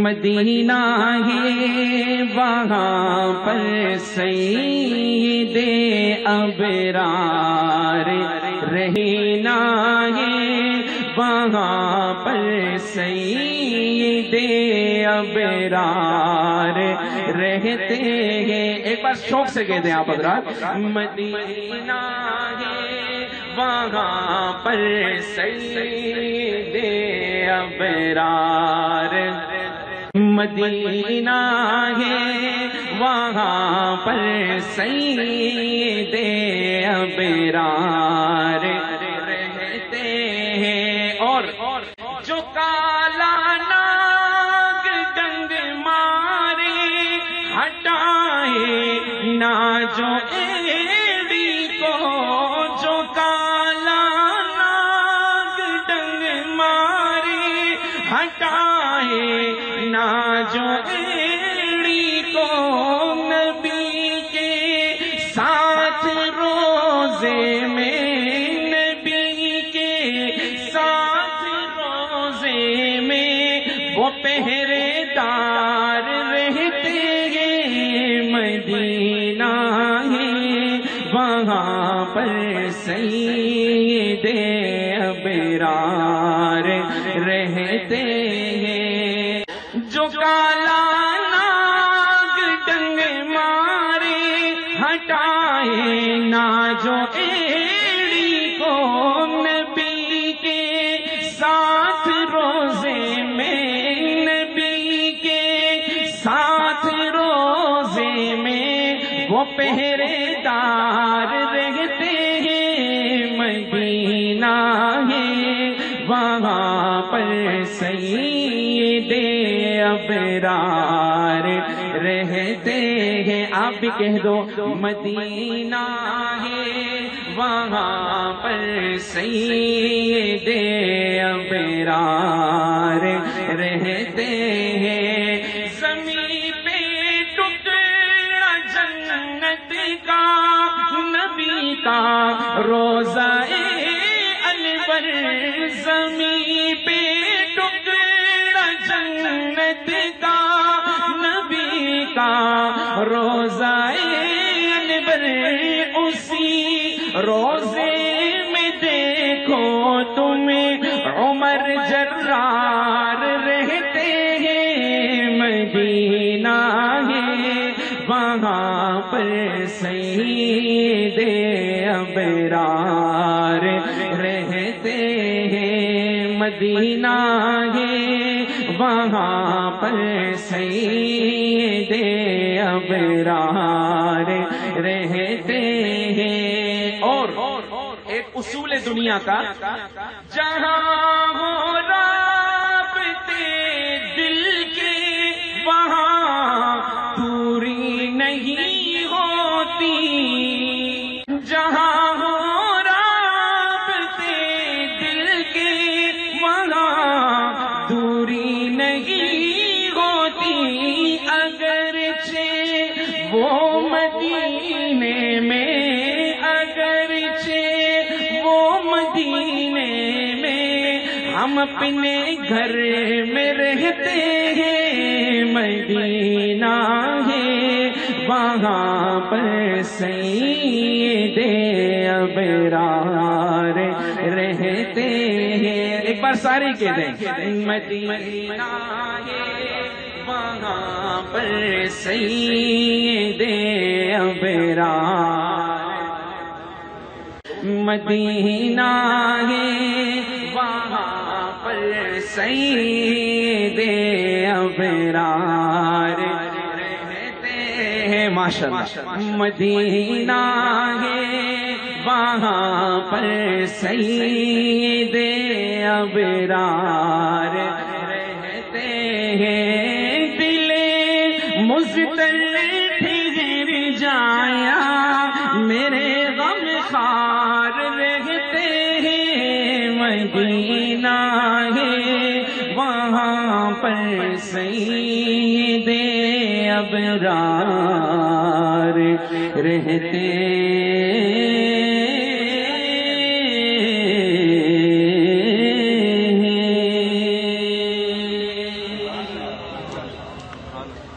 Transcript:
مدینہ ہے وہاں پر سید ابرار رہنا ہے وہاں پر سید ابرار رہتے ہیں. ایک بار شوق سے کہتے ہیں آپ حضرات. مدینہ ہے وہاں پر سید ابرار مدینہ ہے وہاں پر سید ابرار رہتے ہیں. اور جو کالا ناگ ڈنگ مارے ہٹائے نہ جو ایڑی کو, جو کالا ناگ ڈنگ مارے ہٹائے نہ جو ایڑی کو, نبی کے ساتھ روزے میں, نبی کے ساتھ روزے میں وہ پہرے دار رہتے ہیں. مدینہ ہے وہاں پر سید ابرار رہتے ہیں. جو کالا ناگ ڈنگ مارے ہٹائے نہ جو ایڑی کو, نبی کے ساتھ روزے میں, نبی کے ساتھ روزے میں وہ پہرے دار رہتے ہیں. مدینہ ہے وہاں پر سید ابرار رہتے ہیں. آپ بھی کہہ دو. مدینہ ہے وہاں پر سید ابرار رہتے ہیں. زمین پہ ٹکڑا جنت کا نبی کا روزہ انور, زمین پہ ٹکڑا جنت کا نبی کا روزہ انور, اسی روزے میں دیکھو تمہیں عمر جرار رہتے ہیں. مدینہ ہے وہاں پر سید ابرار رہتے ہیں. مدینہ ہے وہاں پر سید ابرار رہتے ہیں. اور ایک اصول دنیا کا, جہاں ہو رابطے دل کے وہاں دوری نہیں ہوتی, جہاں ہو رابطے دل کے وہاں دوری نہیں ہوتی. اگرچہ وہ مدینے میں, اگرچہ وہ مدینے میں ہم اپنے گھر میں رہتے ہیں. مدینہ ہے وہاں پر سید ابرار رہتے ہیں. ایک بار سارے کہہ دیں. مدینہ ہے وہاں پر سید ابرار, مدینہ ہے وہاں پر سید ابرار رہتے ہیں. ماشاءاللہ. مدینہ ہے وہاں پر سید ابرار رہتے ہیں. دل مضطر ٹھہر جایا میرے غم خار رہتے ہیں. مدینہ ہے وہاں پر سید ابرار رہتے اللہ.